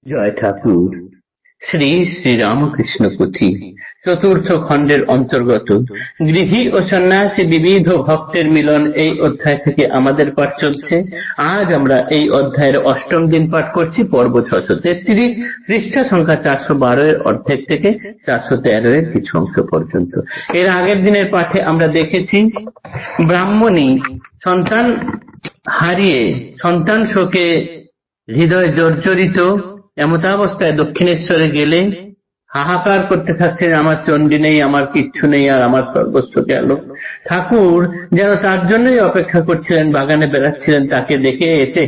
জয় ঠাকুর। শ্রী শ্রী রামকৃষ্ণ পুঁথি চতুর্থ খণ্ডের অন্তর্গত গৃহী ও সন্ন্যাসী বিবিধ ভক্তের মিলন এই অধ্যায় থেকে আমাদের পাঠ চলছে। আজ আমরা এই অধ্যায়ের অষ্টম দিন পাঠ করছি, পর্ব 633, পৃষ্ঠা সংখ্যা 412 এর অর্ধেক থেকে 413 এর কিছু অংশ পর্যন্ত। এর আগের দিনের পাঠে আমরা দেখেছি ব্রাহ্মণী সন্তান হারিয়ে সন্তান শোকে হৃদয় জর্জরিত এমতাবস্থায় দক্ষিণেশ্বরে গেলে হাহাকার করতে থাকছেন, আমার চণ্ডী নেই, আমার কিচ্ছু নেই, আর আমার সর্বস্ব গেল। ঠাকুর যেন তার জন্যই অপেক্ষা করছিলেন, বাগানে বেড়াচ্ছিলেন, তাকে দেখে এসে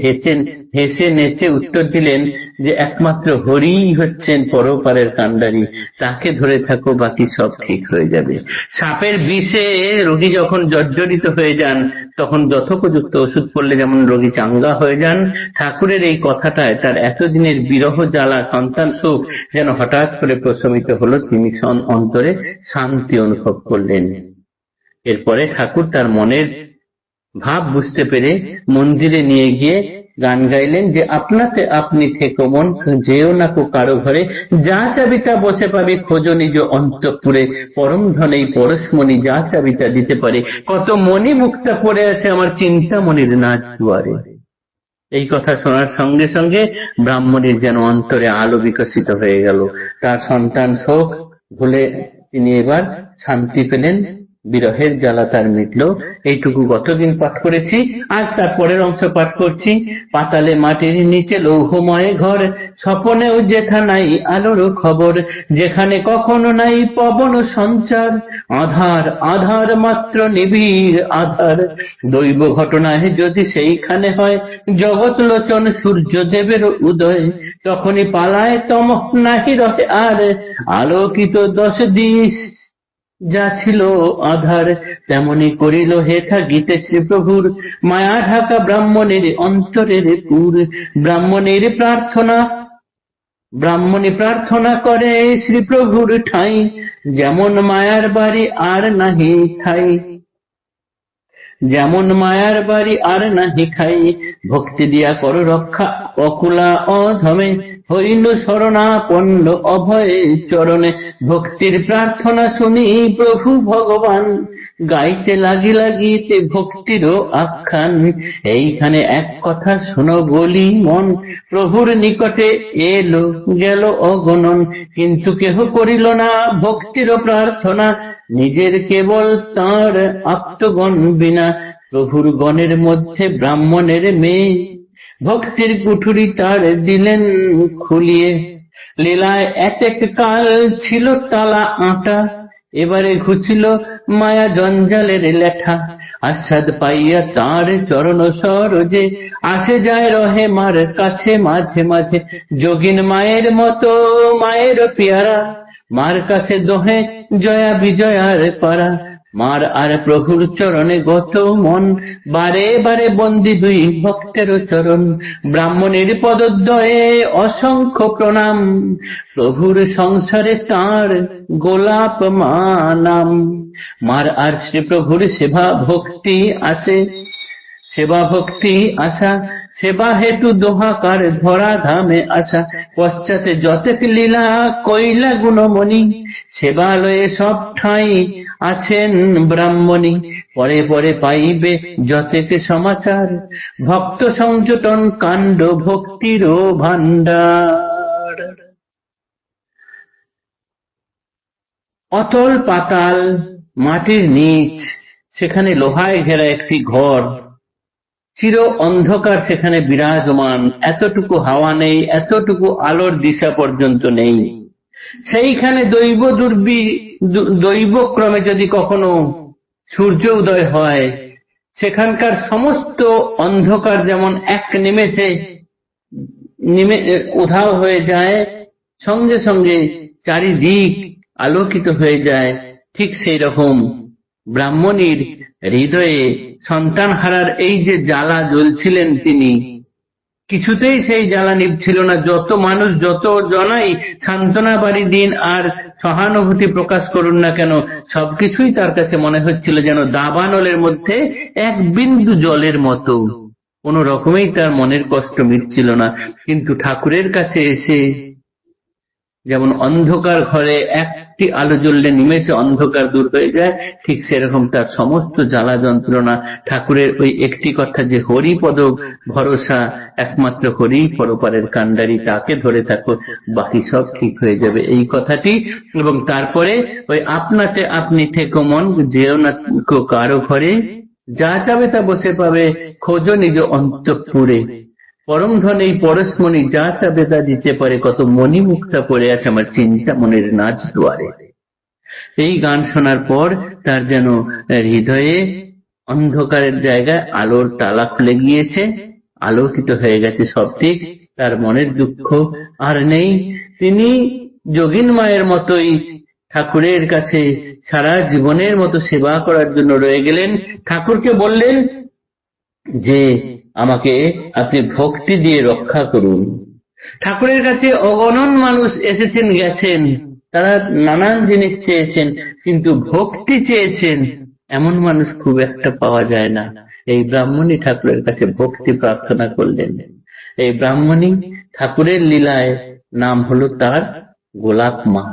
হেসে নেচে উত্তর দিলেন যে একমাত্র হরিই হচ্ছেন পরপারের কাণ্ডারি, তাকে ধরে থাকো, বাকি সব ঠিক হয়ে যাবে। সাপের বিষে রোগী যখন জর্জরিত হয়ে যান তখন যথোপযুক্ত ওষুধ পড়লে যেমন রোগী চাঙ্গা হয়ে যান, ঠাকুরের এই কথাটায় তার এতদিনের বিরহ জ্বালা, সন্তান সুখ যেন হঠাৎ করে প্রশমিত হলো। তিনি অন্তরে শান্তি অনুভব করলেন। এরপরে ঠাকুর তার মনের ভাব বুঝতে পেরে মন্দিরে নিয়ে গিয়ে গান গাইলেন যে আপনাতে আপনি থেকো মন, যেও না কো কারো ঘরে, যা চাবিটা বসে পাবি খোঁজো নিজ অন্তঃপুরে, পরম ধনেই পরশমণি যা চাবিটা দিতে পারে, কত মণি মুক্তা পড়ে আছে আমার চিন্তামণির নাচ দুয়ারে। এই কথা শোনার সঙ্গে সঙ্গে ব্রাহ্মণীর যেন অন্তরে আলো বিকশিত হয়ে গেল। তার সন্তান শোক ভুলে তিনি এবার শান্তি পেলেন, বিরহের জ্বালা তার মিটল। এইটুকু গতদিন পাঠ করেছি। আজ তার পরের অংশ পাঠ করছি। পাতালে মাটির নিচে লৌহময় ঘর, স্বপনেও যেথা নাই আলোর খবর, যেখানে কখনো নাই পবন সঞ্চার, আধার আধার মাত্র নিবিড় আধার, দৈব ঘটনায় যদি সেইখানে হয় জগৎ লোচন সূর্যদেবের উদয়, তখনই পালায় তমক নাহি রহে আর, আলোকিত 10 দিশ যা ছিল আধার, তেমনি করিল হেথা গীতে শ্রী প্রভুর, মায়া ঢাকা ব্রাহ্মণের অন্তরের পুর। ব্রাহ্মণী প্রার্থনা করে শ্রী প্রভুর ঠাই, যেমন মায়ার বাড়ি আর নাহি ঠাই, যেমন মায়ার বাড়ি আর নাহি খাই, ভক্তি দিয়া কর রক্ষা অকুলা অধমে, হইল শরণাপন্ন অভয়ে চরণে। ভক্তির প্রার্থনা শুনি প্রভু ভগবান, গাইতে লাগিতে ভক্তিরও আখ্যান। এইখানে এক কথা শোনো বলি মন, প্রভুর নিকটে এলো গেল অগণন, কিন্তু কেহ করিল না ভক্তিরও প্রার্থনা, নিজের কেবল তাঁর আপ্তগণ বিনা। প্রভুর গণের মধ্যে ব্রাহ্মণের মেয়ে, ভক্তির কুঠুরি তার দিলেন খুলিয়ে, লীলায় এতেক কাল ছিল তালা আটা, এবারে ঘুচিল মায়া জঞ্জালের লেঠা। আস্বাদ পাইয়া তাঁর চরণ সরোজে, আসে যায় রহে মার কাছে মাঝে মাঝে, যোগিন মায়ের মতো মায়ের পেয়ারা, মার কাছে দোহে জয়া বিজয়ার পারা। মার আর প্রভুর চরণে গত মন, বারে বারে বন্দি দুই ভক্তের চরণ। ব্রাহ্মণের পদদ্বয়ে অসংখ্য প্রণাম, প্রভুর সংসারে তাঁর গোলাপ মা নাম। মার আর শ্রী প্রভুর সেবা ভক্তি আসা, সেবা হেতু দোহাকার ধরা ধামে আসা। পশ্চাতে যতেক লীলা কইলা গুণমণি, সেবালয়ে সব ঠাঁই আছেন ব্রাহ্মণী। পরে পরে পাইবে যতেক সমাচার, ভক্ত সংযোটন কাণ্ড ভক্তির ভাণ্ডার। অতল পাতাল মাটির নিচ, সেখানে লোহায় ঘেরা একটি ঘর, চির অন্ধকার সেখানে বিরাজমান, এতটুকু হাওয়া নেই, এতটুকু আলোর দিশা পর্যন্ত নেই। সেইখানে দৈবক্রমে যদি কখনো সূর্য উদয় হয়, সেখানকার সমস্ত অন্ধকার যেমন এক নিমেষে উধাও হয়ে যায়, সঙ্গে সঙ্গে চারিদিক আলোকিত হয়ে যায়। ঠিক সেই রকম ব্রাহ্মণীর হৃদয়ে সন্তান হারার এই যে জ্বালা জ্বলছিলেন, তিনি কিছুতেই সেই জ্বালা নিভছিল না। যত মানুষ, যত জনাই সান্ত্বনা বাড়ি দিন আর সহানুভূতি প্রকাশ করুন না কেন, সবকিছুই তার কাছে মনে হচ্ছিল যেন দাবানলের মধ্যে এক বিন্দু জলের মতো। কোনো রকমেই তার মনের কষ্ট মিটছিল না। কিন্তু ঠাকুরের কাছে এসে যেমন অন্ধকার ঘরে একটি আলো জ্বললে নিমেষে অন্ধকার দূর হয়ে যায়, ঠিক সেরকম তার সমস্ত জ্বালা যন্ত্রণা ঠাকুরের ওই একটি কথা যে হরিপদ ভরসা, একমাত্র হরি পরপারের কান্ডারি, তাকে ধরে থাকো, বাকি সব ঠিক হয়ে যাবে, এই কথাটি। এবং তারপরে ওই আপনাতে আপনি থেকো মন, যেও না কারো ঘরে, যা চাবে তা বসে পাবে, খোঁজো নিজ অন্তঃপুরে, পরম ধন এই পরশমণি, যা চাবে তা দিতে পারে, কত মণি মুক্তা পড়ে আছে আমার চিন্তা মনের নাচ দুয়ারে। এই গান শোনার পর তার যেন হৃদয়ে অন্ধকারের জায়গায় আলোর তালা খুলে গিয়েছে, আলোকিত হয়ে গেছে সব দিক, তার মনের দুঃখ আর নেই। তিনি যোগিন মায়ের মতোই ঠাকুরের কাছে সারা জীবনের মতো সেবা করার জন্য রয়ে গেলেন। ঠাকুরকে বললেন যে আমাকে আপনি ভক্তি দিয়ে রক্ষা করুন। ঠাকুরের কাছে অগণন মানুষ এসেছেন গেছেন, তারা নানান জিনিস চেয়েছেন, কিন্তু ভক্তি চেয়েছেন এমন মানুষ খুব একটা পাওয়া যায় না। এই ব্রাহ্মণী ঠাকুরের কাছে ভক্তি প্রার্থনা করলেন। এই ব্রাহ্মণী ঠাকুরের লীলায় নাম হলো তার গোলাপ মা।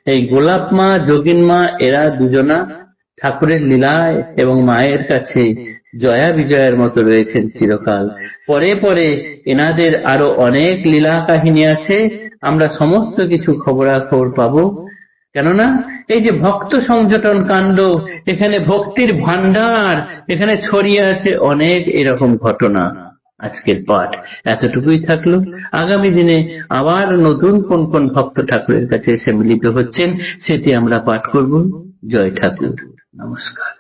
এই গোলাপ মা, যোগিন মা, এরা দুজনা ঠাকুরের লীলায় এবং মায়ের কাছে জয়া বিজয়ের মতো রয়েছেন চিরকাল। পরে পরে এনাদের আরো অনেক লীলা কাহিনী আছে, আমরা সমস্ত কিছু খবরাখবর পাবো। কেননা এই যে ভক্ত সংযটন কাণ্ড, এখানে ভক্তির ভান্ডার, এখানে ছড়িয়ে আছে অনেক এরকম ঘটনা। আজকের পাঠ এতটুকুই থাকলো। আগামী দিনে আবার নতুন কোন কোন ভক্ত ঠাকুরের কাছে এসে মিলিত হচ্ছেন সেটি আমরা পাঠ করব। জয় ঠাকুর, নমস্কার।